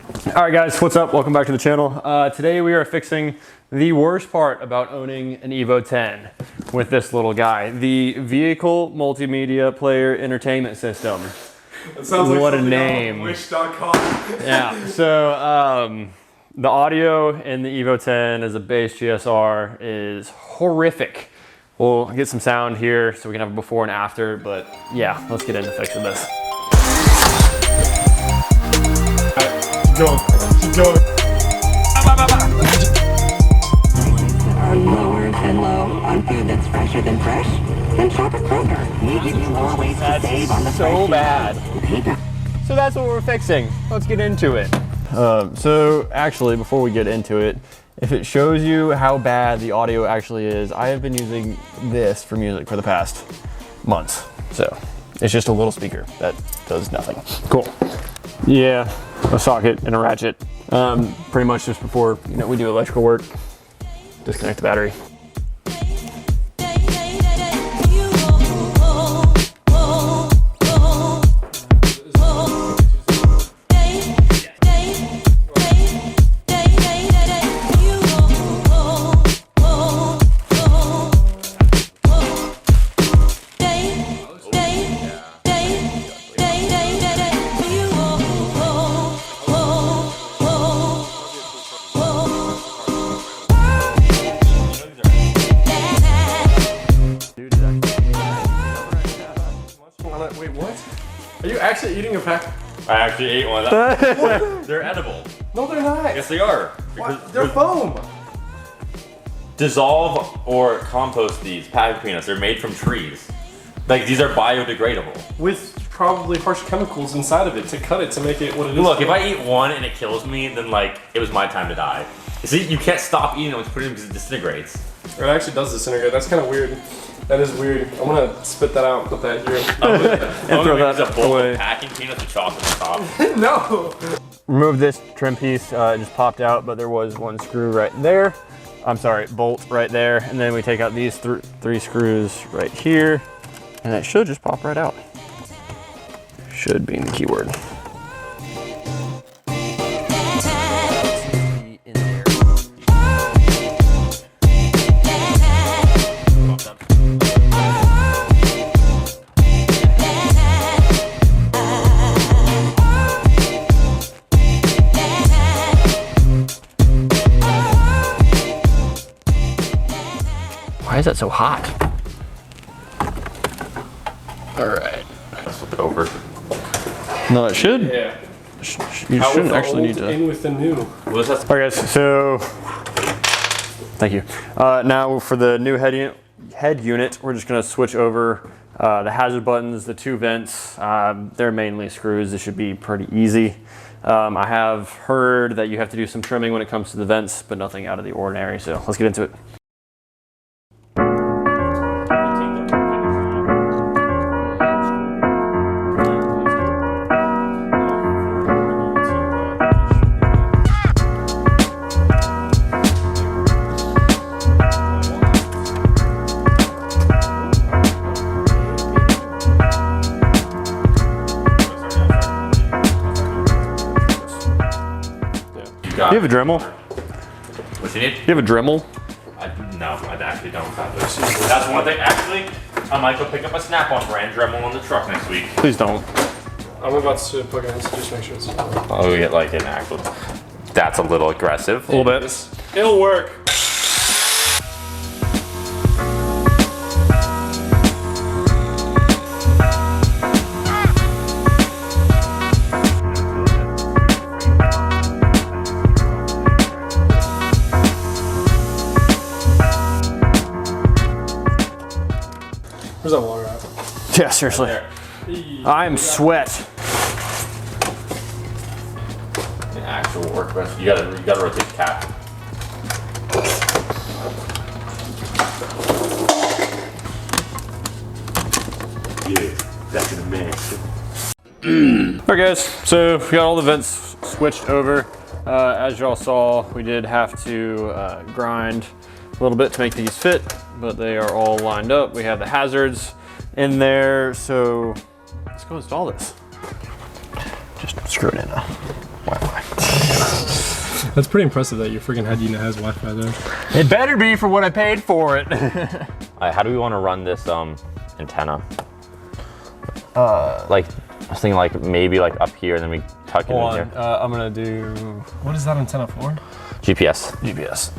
All right guys, what's up? Welcome back to the channel. Today we are fixing the worst part about owning an Evo 10 with this little guy, the Vehicle Multimedia Player Entertainment System. That sounds like what a name. Wish.com. Yeah, so the audio in the Evo 10 as a bass GSR is horrific. We'll get some sound here so we can have a before and after, but yeah, let's get into fixing this. Keep going. Are lower than low on food that's fresher than fresh? Then shop at Kroger. We give you more ways to save on the So fresh bad. So that's what we're fixing. Let's get into it. So actually, before we get into it, if it shows you how bad the audio actually is, I have been using this for music for the past months. So it's just a little speaker that does nothing. Cool. Yeah, a socket and a ratchet. Pretty much just before we do electrical work, disconnect the battery. Wait, what? Are you actually eating a pack? I actually ate one. They're edible. No, they're not. Yes, they are. What? They're foam. Dissolve or compost these pack peanuts. They're made from trees. Like, these are biodegradable. With probably harsh chemicals inside of it to cut it to make it what it is. Look, if I eat one and it kills me, then like, it was my time to die. See, you can't stop eating it when you put it in because it disintegrates. It actually does disintegrate. That's kind of weird. That is weird. I'm gonna spit that out. Put that here. And throw that a bowl away. of packing peanuts with chocolate on top. No. Remove this trim piece, it just popped out, but there was one screw right there. I'm sorry, bolt right there. And then we take out these three screws right here, and it should just pop right out. Should be the keyword. Why is that so hot? All right. Flip it over. No, it should. Yeah. You How shouldn't with the actually old need to. in with the new. What is that? All right, guys. So, thank you. Now for the new head unit, we're just gonna switch over the hazard buttons, the two vents. They're mainly screws. This should be pretty easy. I have heard that you have to do some trimming when it comes to the vents, but nothing out of the ordinary. So let's get into it. Do you have a Dremel? What you need? Do you have a Dremel? No, I actually don't have those. That's one thing. Actually, I might go pick up a Snap-on brand Dremel on the truck next week. Please don't. I'm about to plug it in, so just make sure it's. I'll get like an actual. That's a little aggressive. A little bit. It'll work. Where's that water at? Yeah, seriously. I'm sweat. An actual workbench. You gotta rotate the cap. Yeah, that's in a minute. Alright guys, so we got all the vents switched over. As y'all saw, we did have to grind a little bit to make these fit, but they are all lined up. We have the hazards in there, so let's go install this. Just screw it in now. Wi-Fi. That's pretty impressive that your freaking head unit has Wi-Fi there. It better be for what I paid for it. How do we want to run this antenna? Like, I was thinking like maybe like up here, and then we tuck it in here. I'm gonna do What is that antenna for? GPS. GPS.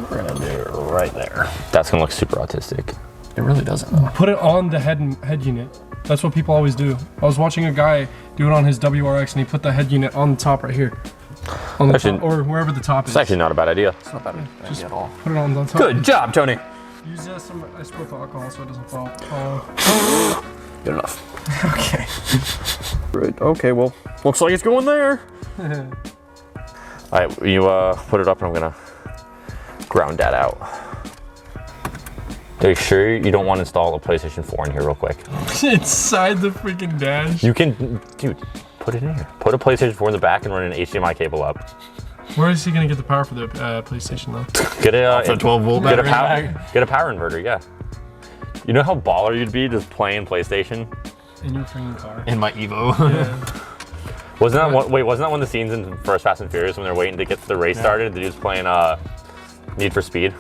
We're gonna do it right there. That's gonna look super autistic. It really doesn't though. Put it on the head unit. That's what people always do. I was watching a guy do it on his WRX, and he put the head unit on the top right here. On the Actually, top, or wherever the top is. It's actually not a bad idea. It's not bad idea at all. Put it on the top. Good job, Tony. Use some isopropyl alcohol so it doesn't fall. Good enough. Okay. Right. Okay. Well, looks like it's going there. All right, you put it up, and I'm gonna ground that out. Are you sure you don't want to install a PlayStation 4 in here real quick? Inside the freaking dash. You can, dude, put it in here. Put a PlayStation 4 in the back and run an HDMI cable up. Where is he gonna get the power for the PlayStation though? Get a 12-volt get a battery. get a power inverter, yeah. You know how baller you'd be just playing PlayStation? In your freaking car. In my Evo. Yeah. Wasn't that one, wait? Wasn't that one of the scenes in First Fast and Furious when they're waiting to get the race started? The dude's playing Need for Speed.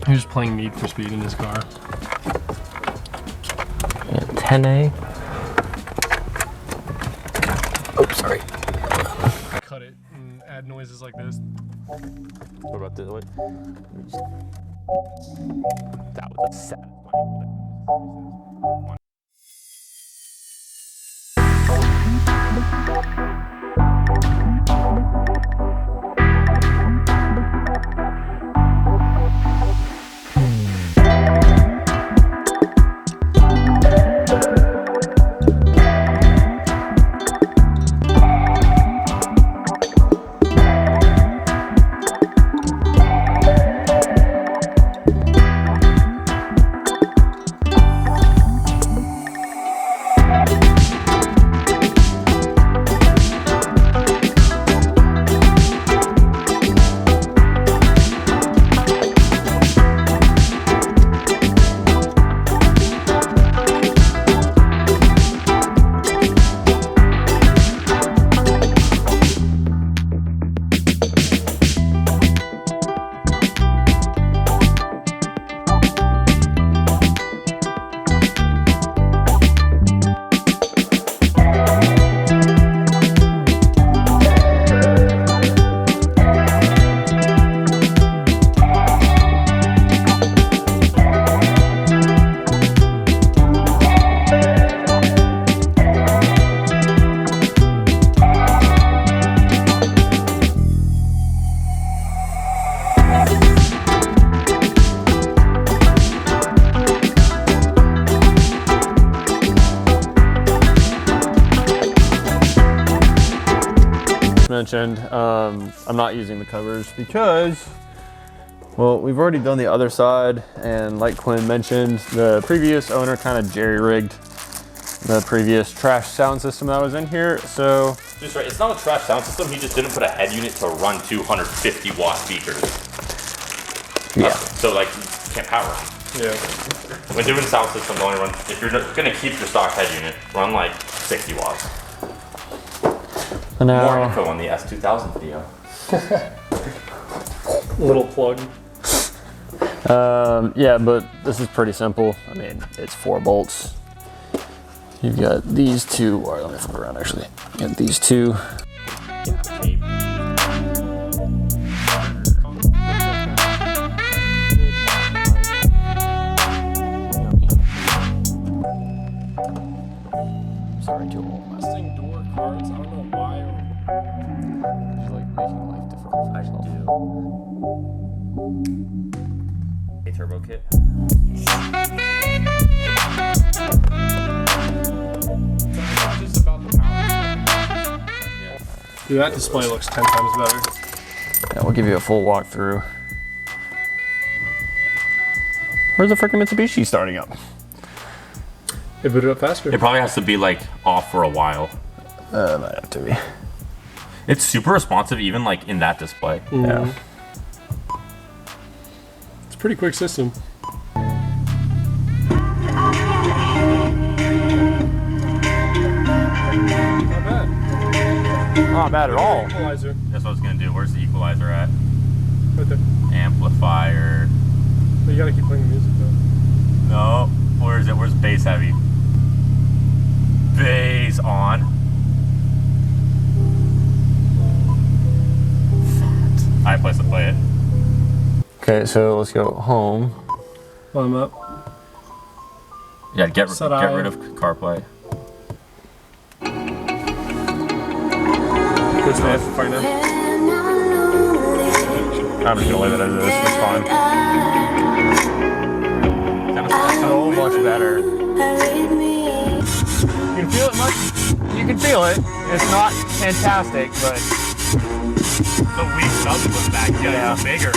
He was playing Need for Speed in his car. 10A. Oh, sorry. Cut it and add noises like this. What about this? Wait. That was a satisfying. Mentioned, I'm not using the covers because, well, we've already done the other side, and like Quinn mentioned, the previous owner kind of jerry-rigged the previous trash sound system that was in here, so... Just right, it's not a trash sound system, he just didn't put a head unit to run 250 watt speakers. Yeah. So like, you can't power them. Yeah. When doing sound systems, only run, if you're gonna keep your stock head unit, run like 60 watts. Now, More info on the S2000 video. Little plug. yeah, but this is pretty simple. I mean, it's 4 bolts. You've got these two, or let me flip around actually. You got these two. Sorry, too old. Mustang door cards, I don't know why. You like making life difficult for yourself. A turbo kit. Just about the power. Dude, that display looks 10 times better. Yeah, we'll give you a full walkthrough. Where's the freaking Mitsubishi starting up? It booted up faster. It probably has to be like off for a while. Might have to be. It's super responsive even like in that display. Yeah. It's a pretty quick system. Not bad. Oh, not bad at all. Equalizer. That's what I was gonna do. Where's the equalizer at? Right there. Amplifier. But you gotta keep playing the music though. No. Where is it? Where's bass heavy? Bass on. I have a place to play it. Okay, so let's go home. While I'm up. Yeah, get Said I- rid of CarPlay. Good stuff. Fine now. I'm just gonna leave it as is. It's fine. So much better. You can feel it much. You can feel it. It's not fantastic, but The weak sub was back. Yeah, it's bigger.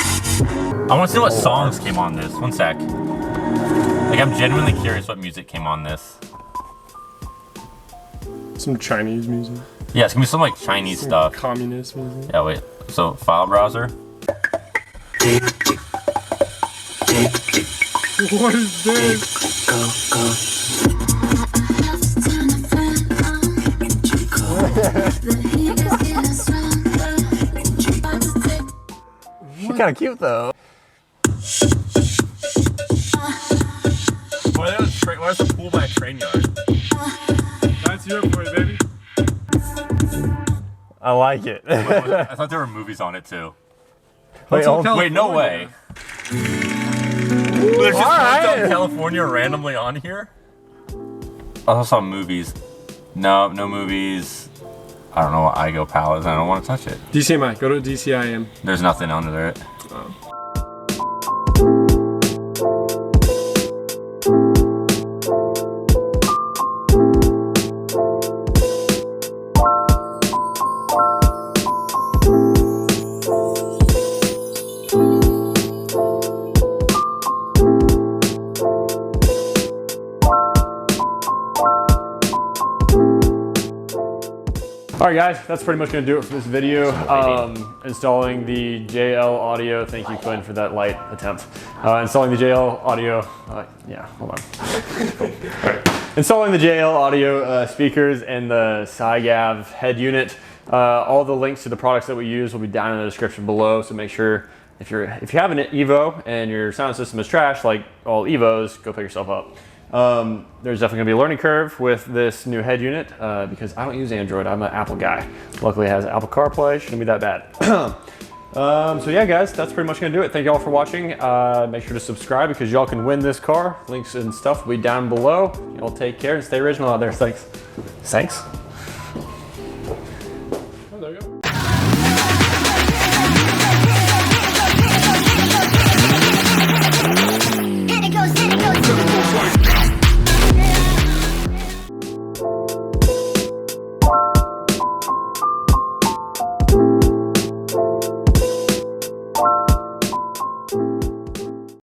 I want to see what songs came on this. One sec. Like, I'm genuinely curious what music came on this. Some Chinese music. Yeah, it's gonna be some like Chinese Some stuff. communist music. Yeah, wait. So, file browser. What is this? she's kind of cute though. Why is the pool by a train yard? That's Europe for you, baby. I like it. I thought there were movies on it too. Wait, Hotel Wait, no way. There's just Alright. Hotel California randomly on here? I also saw movies. No movies. I don't know what Igo Pal is. I don't want to touch it. DCMI. Go to DCIM. There's nothing under it. Alright guys, that's pretty much going to do it for this video. Installing the JL audio. Thank you, Quinn, for that light attempt. Installing the JL audio. Yeah, hold on. Cool. Alright. Installing the JL audio speakers and the SiGav head unit. All the links to the products that we use will be down in the description below, so make sure if you have an Evo and your sound system is trash like all Evos, go pick yourself up. There's definitely gonna be a learning curve with this new head unit because I don't use Android. I'm an Apple guy. Luckily, it has Apple CarPlay. Shouldn't be that bad. So yeah, guys, that's pretty much gonna do it. Thank you all for watching. Make sure to subscribe because y'all can win this car. Links and stuff will be down below. Y'all take care and stay original out there. Thanks. Thanks.